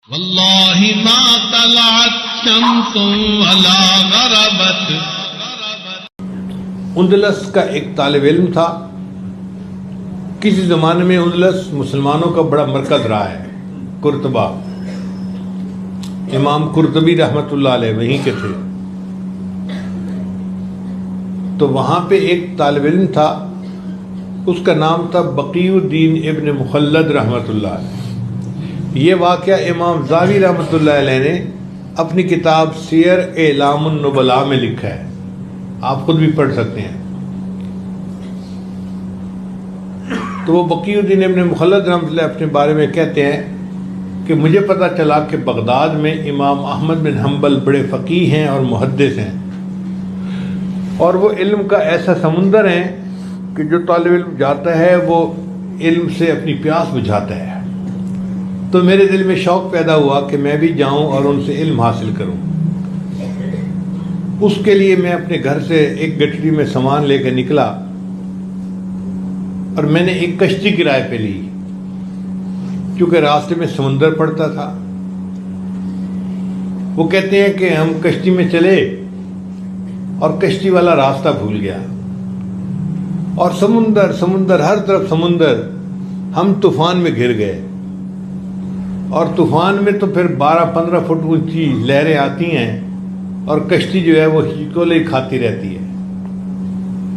واللہ ما طلعت شمس ولا غربت. اندلس کا ایک طالب علم تھا. کسی زمانے میں اندلس مسلمانوں کا بڑا مرکز رہا ہے. قرطبہ، امام قرطبی رحمۃ اللہ علیہ وہیں کے تھے. تو وہاں پہ ایک طالب علم تھا، اس کا نام تھا بقی الدین ابن مخلد رحمۃ اللہ علیہ. یہ واقعہ امام زاوی رحمۃ اللہ علیہ نے اپنی کتاب سیر اعلام النبلاء میں لکھا ہے. آپ خود بھی پڑھ سکتے ہیں. تو وہ بقی الدین ابن مخلد رحمۃ اللہ اپنے بارے میں کہتے ہیں کہ مجھے پتہ چلا کہ بغداد میں امام احمد بن حنبل بڑے فقیہ ہیں اور محدث ہیں، اور وہ علم کا ایسا سمندر ہیں کہ جو طالب علم جاتا ہے وہ علم سے اپنی پیاس بجھاتا ہے. تو میرے دل میں شوق پیدا ہوا کہ میں بھی جاؤں اور ان سے علم حاصل کروں. اس کے لیے میں اپنے گھر سے ایک گٹھڑی میں سامان لے کے نکلا اور میں نے ایک کشتی کرائے پہ لی، کیونکہ راستے میں سمندر پڑتا تھا. وہ کہتے ہیں کہ ہم کشتی میں چلے اور کشتی والا راستہ بھول گیا، اور سمندر سمندر ہر طرف سمندر. ہم طوفان میں گر گئے، اور طوفان میں تو پھر 12-15 فٹ اونچی لہریں آتی ہیں اور کشتی جو ہے وہ ہچکولے کھاتی رہتی ہے.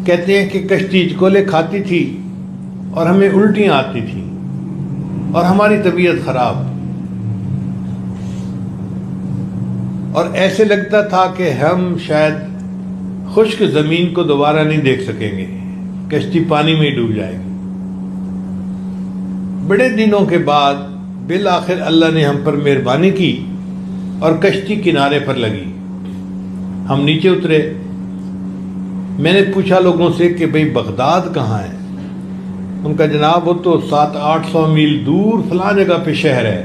کہتے ہیں کہ کشتی ہچکولے کھاتی تھی اور ہمیں الٹیاں آتی تھیں اور ہماری طبیعت خراب، اور ایسے لگتا تھا کہ ہم شاید خشک زمین کو دوبارہ نہیں دیکھ سکیں گے، کشتی پانی میں ہی ڈوب جائے گی. بڑے دنوں کے بعد بالآخر اللہ نے ہم پر مہربانی کی اور کشتی کنارے پر لگی. ہم نیچے اترے. میں نے پوچھا لوگوں سے کہ بھئی بغداد کہاں ہے؟ ان کا جناب وہ تو 700-800 میل دور فلاں جگہ پہ شہر ہے.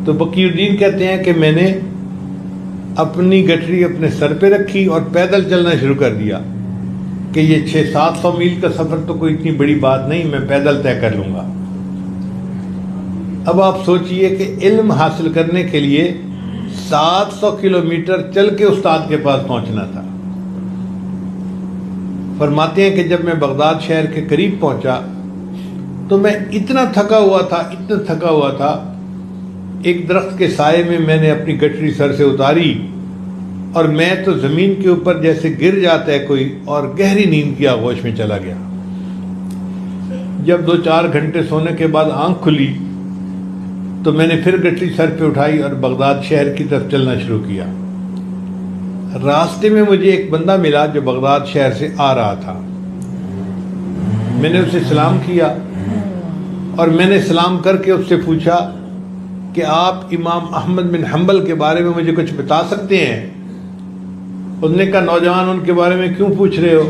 تو بقی الدین کہتے ہیں کہ میں نے اپنی گٹھڑی اپنے سر پہ رکھی اور پیدل چلنا شروع کر دیا کہ یہ 600-700 میل کا سفر تو کوئی اتنی بڑی بات نہیں، میں پیدل طے کر لوں گا. اب آپ سوچئے کہ علم حاصل کرنے کے لیے 700 کلومیٹر چل کے استاد کے پاس پہنچنا تھا. فرماتے ہیں کہ جب میں بغداد شہر کے قریب پہنچا تو میں اتنا تھکا ہوا تھا. ایک درخت کے سائے میں نے اپنی گٹھڑی سر سے اتاری اور میں تو زمین کے اوپر جیسے گر جاتا ہے کوئی، اور گہری نیند کی آغوش میں چلا گیا. جب 2-4 گھنٹے سونے کے بعد آنکھ کھلی تو میں نے پھر گٹھڑی سر پہ اٹھائی اور بغداد شہر کی طرف چلنا شروع کیا. راستے میں مجھے ایک بندہ ملا جو بغداد شہر سے آ رہا تھا. میں نے اسے سلام کیا اور میں نے سلام کر کے اس سے پوچھا کہ آپ امام احمد بن حنبل کے بارے میں مجھے کچھ بتا سکتے ہیں؟ اس نے کہا نوجوان ان کے بارے میں کیوں پوچھ رہے ہو؟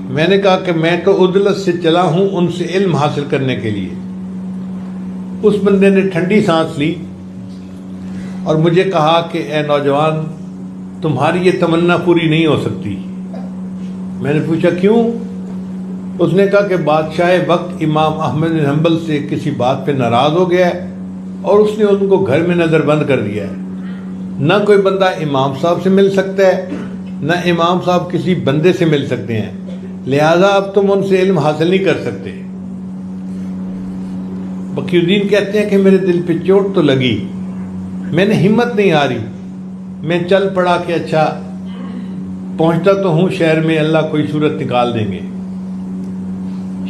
میں نے کہا کہ میں تو اندلس سے چلا ہوں ان سے علم حاصل کرنے کے لیے. اس بندے نے ٹھنڈی سانس لی اور مجھے کہا کہ اے نوجوان، تمہاری یہ تمنا پوری نہیں ہو سکتی. میں نے پوچھا کیوں؟ اس نے کہا کہ بادشاہ وقت امام احمد بن حنبل سے کسی بات پہ ناراض ہو گیا ہے اور اس نے ان کو گھر میں نظر بند کر دیا ہے. نہ کوئی بندہ امام صاحب سے مل سکتا ہے، نہ امام صاحب کسی بندے سے مل سکتے ہیں، لہذا اب تم ان سے علم حاصل نہیں کر سکتے. بقی الدین کہتے ہیں کہ میرے دل پہ چوٹ تو لگی، میں نے ہمت نہیں آ رہی. میں چل پڑا کہ اچھا پہنچتا تو ہوں شہر میں، اللہ کوئی صورت نکال دیں گے.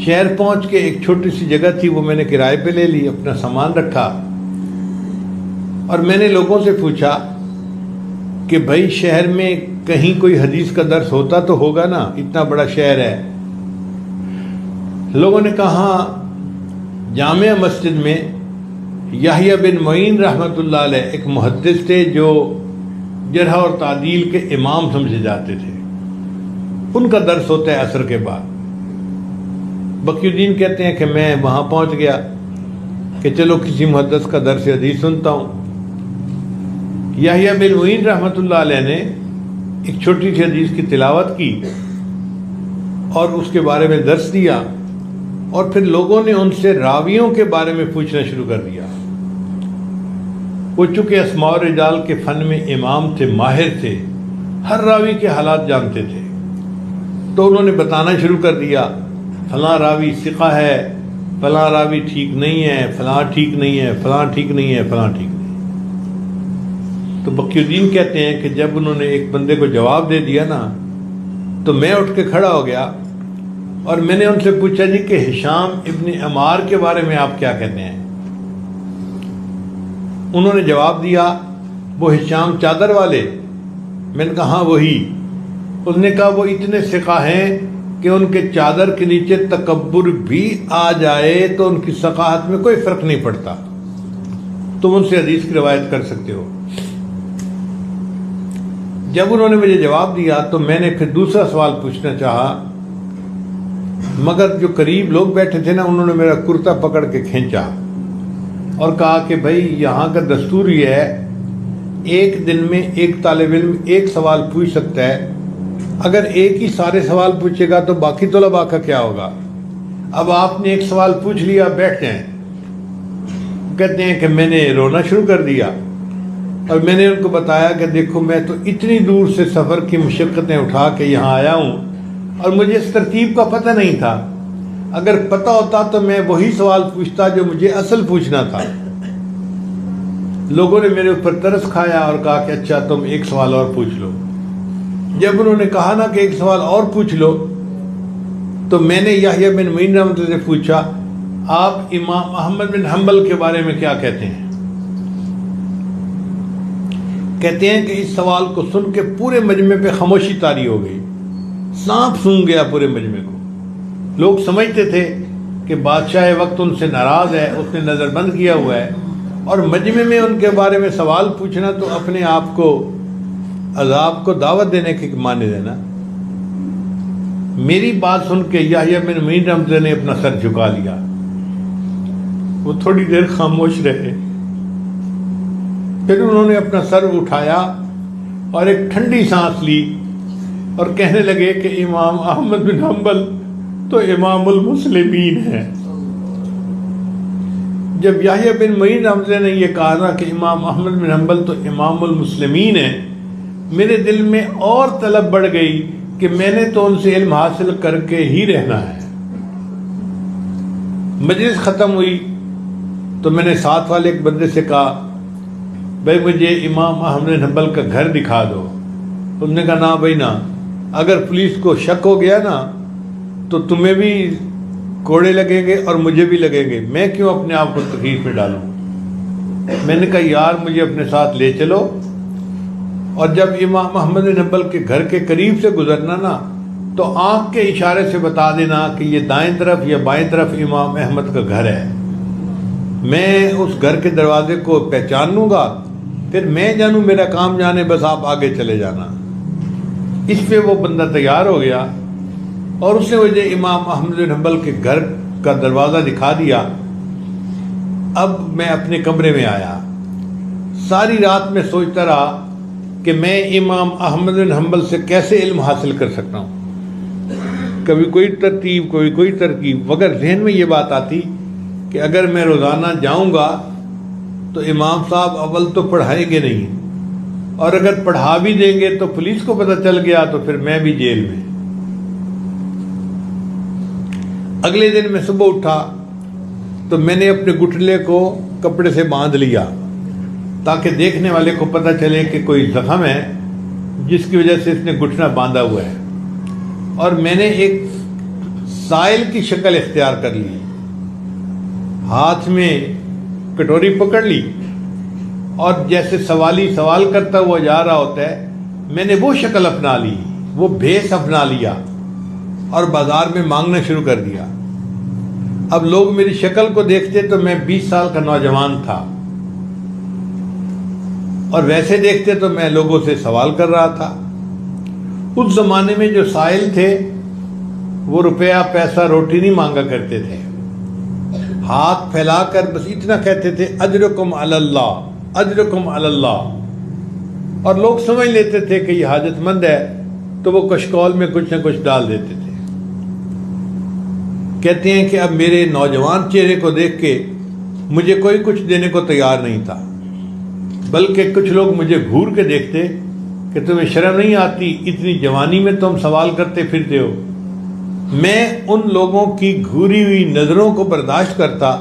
شہر پہنچ کے ایک چھوٹی سی جگہ تھی، وہ میں نے کرائے پہ لے لی، اپنا سامان رکھا اور میں نے لوگوں سے پوچھا کہ بھائی شہر میں کہیں کوئی حدیث کا درس ہوتا تو ہوگا نا، اتنا بڑا شہر ہے. لوگوں نے کہا ہاں، جامع مسجد میں یحییٰ بن معین رحمۃ اللہ علیہ ایک محدث تھے جو جرح اور تعدیل کے امام سمجھے جاتے تھے، ان کا درس ہوتا ہے عصر کے بعد. بقی الدین کہتے ہیں کہ میں وہاں پہنچ گیا کہ چلو کسی محدث کا درس حدیث سنتا ہوں. یحییٰ بن معین رحمۃ اللہ علیہ نے ایک چھوٹی سی حدیث کی تلاوت کی اور اس کے بارے میں درس دیا. اور پھر لوگوں نے ان سے راویوں کے بارے میں پوچھنا شروع کر دیا. وہ چونکہ اسماء الرجال کے فن میں امام تھے، ماہر تھے، ہر راوی کے حالات جانتے تھے، تو انہوں نے بتانا شروع کر دیا فلاں راوی ثقہ ہے، فلاں راوی ٹھیک نہیں ہے، فلاں ٹھیک نہیں ہے، فلاں ٹھیک نہیں ہے، فلاں ٹھیک نہیں ہے. تو بقی الدین کہتے ہیں کہ جب انہوں نے ایک بندے کو جواب دے دیا نا تو میں اٹھ کے کھڑا ہو گیا اور میں نے ان سے پوچھا جی کہ ہشام ابن عمار کے بارے میں آپ کیا کہتے ہیں؟ انہوں نے جواب دیا وہ ہشام چادر والے. میں نے کہا ہاں وہی. اس نے کہا وہ اتنے ثقہ ہیں کہ ان کے چادر کے نیچے تکبر بھی آ جائے تو ان کی ثقافت میں کوئی فرق نہیں پڑتا، تم ان سے حدیث کی روایت کر سکتے ہو. جب انہوں نے مجھے جواب دیا تو میں نے پھر دوسرا سوال پوچھنا چاہا، مگر جو قریب لوگ بیٹھے تھے نا انہوں نے میرا کرتا پکڑ کے کھینچا اور کہا کہ بھائی یہاں کا دستور یہ ہے ایک دن میں ایک طالب علم ایک سوال پوچھ سکتا ہے، اگر ایک ہی سارے سوال پوچھے گا تو باقی طلباء کا کیا ہوگا؟ اب آپ نے ایک سوال پوچھ لیا، بیٹھ جائیں. کہتے ہیں کہ میں نے رونا شروع کر دیا اور میں نے ان کو بتایا کہ دیکھو میں تو اتنی دور سے سفر کی مشقتیں اٹھا کے یہاں آیا ہوں اور مجھے اس ترتیب کا پتہ نہیں تھا، اگر پتہ ہوتا تو میں وہی سوال پوچھتا جو مجھے اصل پوچھنا تھا. لوگوں نے میرے اوپر ترس کھایا اور کہا کہ اچھا تم ایک سوال اور پوچھ لو. جب انہوں نے کہا نا کہ ایک سوال اور پوچھ لو تو میں نے یحییٰ بن معین رحمۃ اللہ سے پوچھا آپ امام احمد بن حنبل کے بارے میں کیا کہتے ہیں؟ کہتے ہیں کہ اس سوال کو سن کے پورے مجمع پہ خاموشی طاری ہو گئی، سانپ سونگ گیا پورے مجمع کو. لوگ سمجھتے تھے کہ بادشاہ وقت ان سے ناراض ہے، اس نے نظر بند کیا ہوا ہے، اور مجمع میں ان کے بارے میں سوال پوچھنا تو اپنے آپ کو عذاب کو دعوت دینے کے معنی دینا. میری بات سن کے یحییٰ بن معین رحمۃ اللہ نے اپنا سر جھکا لیا. وہ تھوڑی دیر خاموش رہے، پھر انہوں نے اپنا سر اٹھایا اور ایک ٹھنڈی سانس لی اور کہنے لگے کہ امام احمد بن حنبل تو امام المسلمین ہے. جب یحییٰ بن معین رحمۃ اللہ نے یہ کہا نا کہ امام احمد بن حنبل تو امام المسلمین ہے، میرے دل میں اور طلب بڑھ گئی کہ میں نے تو ان سے علم حاصل کر کے ہی رہنا ہے. مجلس ختم ہوئی تو میں نے ساتھ والے ایک بندے سے کہا بھائی مجھے امام احمد بن حنبل کا گھر دکھا دو. اس نے کہا نا بھائی نا، اگر پولیس کو شک ہو گیا نا تو تمہیں بھی کوڑے لگیں گے اور مجھے بھی لگیں گے، میں کیوں اپنے آپ کو تکلیف میں ڈالوں. میں نے کہا یار مجھے اپنے ساتھ لے چلو، اور جب امام احمد بن حنبل کے گھر کے قریب سے گزرنا نا تو آنکھ کے اشارے سے بتا دینا کہ یہ دائیں طرف یا بائیں طرف امام احمد کا گھر ہے. میں اس گھر کے دروازے کو پہچان لوں گا، پھر میں جانوں میرا کام جانے، بس آپ آگے چلے جانا. اس پہ وہ بندہ تیار ہو گیا اور اس نے مجھے امام احمد بن حنبل کے گھر کا دروازہ دکھا دیا. اب میں اپنے کمرے میں آیا، ساری رات میں سوچتا رہا کہ میں امام احمد بن حنبل سے کیسے علم حاصل کر سکتا ہوں. کبھی کوئی ترتیب، کوئی ترکیب، مگر ذہن میں یہ بات آتی کہ اگر میں روزانہ جاؤں گا تو امام صاحب اول تو پڑھائیں گے نہیں، اور اگر پڑھا بھی دیں گے تو پولیس کو پتہ چل گیا تو پھر میں بھی جیل میں. اگلے دن میں صبح اٹھا تو میں نے اپنے گھٹنے کو کپڑے سے باندھ لیا تاکہ دیکھنے والے کو پتہ چلے کہ کوئی زخم ہے جس کی وجہ سے اس نے گھٹنا باندھا ہوا ہے. اور میں نے ایک سائل کی شکل اختیار کر لی، ہاتھ میں کٹوری پکڑ لی اور جیسے سوالی سوال کرتا ہوا جا رہا ہوتا ہے میں نے وہ شکل اپنا لی، وہ بھیس اپنا لیا اور بازار میں مانگنا شروع کر دیا. اب لوگ میری شکل کو دیکھتے تو میں 20 سال کا نوجوان تھا، اور ویسے دیکھتے تو میں لوگوں سے سوال کر رہا تھا. اس زمانے میں جو سائل تھے وہ روپیہ پیسہ روٹی نہیں مانگا کرتے تھے، ہاتھ پھیلا کر بس اتنا کہتے تھے اجرکم علی اللہ، اجرکم علی اللہ، اور لوگ سمجھ لیتے تھے کہ یہ حاجت مند ہے تو وہ کشکول میں کچھ نہ کچھ ڈال دیتے تھے. کہتے ہیں کہ اب میرے نوجوان چہرے کو دیکھ کے مجھے کوئی کچھ دینے کو تیار نہیں تھا، بلکہ کچھ لوگ مجھے گھور کے دیکھتے کہ تمہیں شرم نہیں آتی، اتنی جوانی میں تم سوال کرتے پھرتے ہو۔ میں ان لوگوں کی گھوری ہوئی نظروں کو برداشت کرتا،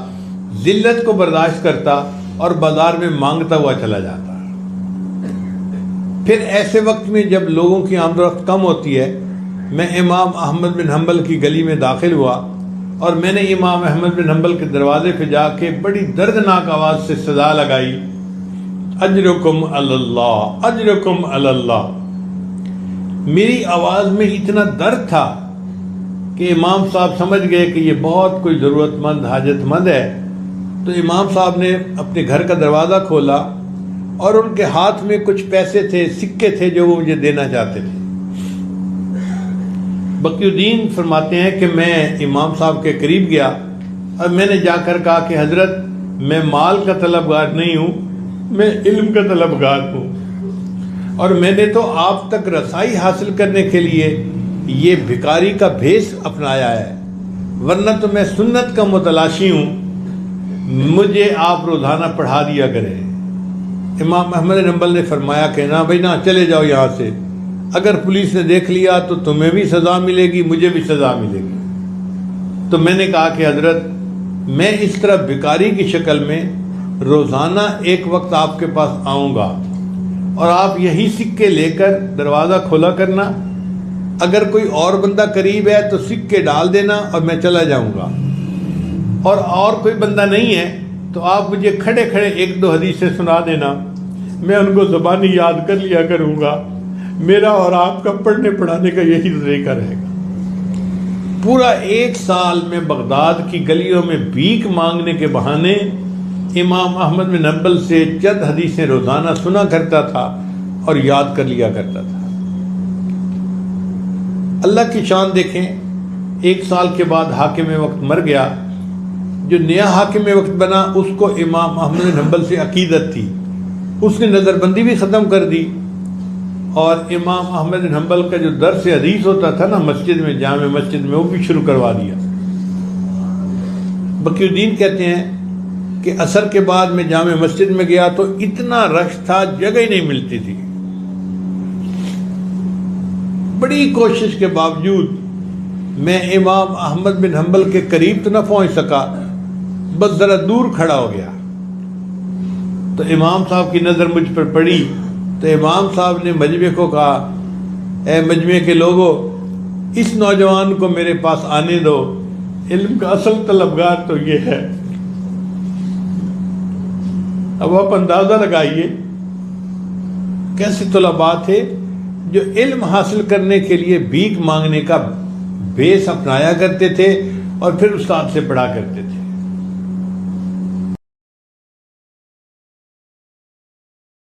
ذلت کو برداشت کرتا اور بازار میں مانگتا ہوا چلا جاتا۔ پھر ایسے وقت میں جب لوگوں کی آمد و رفت کم ہوتی ہے، میں امام احمد بن حنبل کی گلی میں داخل ہوا اور میں نے امام احمد بن حنبل کے دروازے پہ جا کے بڑی دردناک آواز سے صدا لگائی، اجرکم علی اللہ، اجرکم علی اللہ۔ میری آواز میں اتنا درد تھا کہ امام صاحب سمجھ گئے کہ یہ بہت کوئی ضرورت مند حاجت مند ہے۔ تو امام صاحب نے اپنے گھر کا دروازہ کھولا اور ان کے ہاتھ میں کچھ پیسے تھے، سکے تھے جو وہ مجھے دینا چاہتے تھے۔ بقی الدین فرماتے ہیں کہ میں امام صاحب کے قریب گیا اور میں نے جا کر کہا کہ حضرت میں مال کا طلبگار نہیں ہوں، میں علم کا طلبگار ہوں، اور میں نے تو آپ تک رسائی حاصل کرنے کے لیے یہ بھکاری کا بھیس اپنایا ہے، ورنہ تو میں سنت کا متلاشی ہوں، مجھے آپ روزانہ پڑھا دیا کریں۔ امام احمد بن حنبل نے فرمایا کہ نہ بھائی نہ، چلے جاؤ یہاں سے، اگر پولیس نے دیکھ لیا تو تمہیں بھی سزا ملے گی، مجھے بھی سزا ملے گی۔ تو میں نے کہا کہ حضرت میں اس طرح بھکاری کی شکل میں روزانہ ایک وقت آپ کے پاس آؤں گا اور آپ یہی سکے لے کر دروازہ کھولا کرنا، اگر کوئی اور بندہ قریب ہے تو سکے ڈال دینا اور میں چلا جاؤں گا، اور کوئی بندہ نہیں ہے تو آپ مجھے کھڑے کھڑے ایک دو حدیثیں سنا دینا، میں ان کو زبانی یاد کر لیا کروں گا۔ میرا اور آپ کا پڑھنے پڑھانے کا یہی طریقہ رہے گا۔ پورا 1 سال میں بغداد کی گلیوں میں بھیک مانگنے کے بہانے امام احمد بن حنبل سے چند حدیثیں روزانہ سنا کرتا تھا اور یاد کر لیا کرتا تھا۔ اللہ کی شان دیکھیں، 1 سال کے بعد حاکم وقت مر گیا، جو نیا حاکم وقت بنا اس کو امام احمد بن حنبل سے عقیدت تھی، اس نے نظر بندی بھی ختم کر دی، اور امام احمد بن حنبل کا جو درس حدیث ہوتا تھا نا مسجد میں، جامع مسجد میں، وہ بھی شروع کروا دیا۔ بقی الدین کہتے ہیں کہ عصر کے بعد میں جامع مسجد میں گیا تو اتنا رش تھا، جگہ ہی نہیں ملتی تھی۔ بڑی کوشش کے باوجود میں امام احمد بن حنبل کے قریب تو نہ پہنچ سکا، بس ذرا دور کھڑا ہو گیا۔ تو امام صاحب کی نظر مجھ پر پڑی تو امام صاحب نے مجمع کو کہا، اے مجمع کے لوگوں، اس نوجوان کو میرے پاس آنے دو، علم کا اصل طلبگار تو یہ ہے۔ اب آپ اندازہ لگائیے کیسے طلباء تھے جو علم حاصل کرنے کے لیے بھیک مانگنے کا بھیس اپنایا کرتے تھے اور پھر استاد سے پڑھا کرتے تھے۔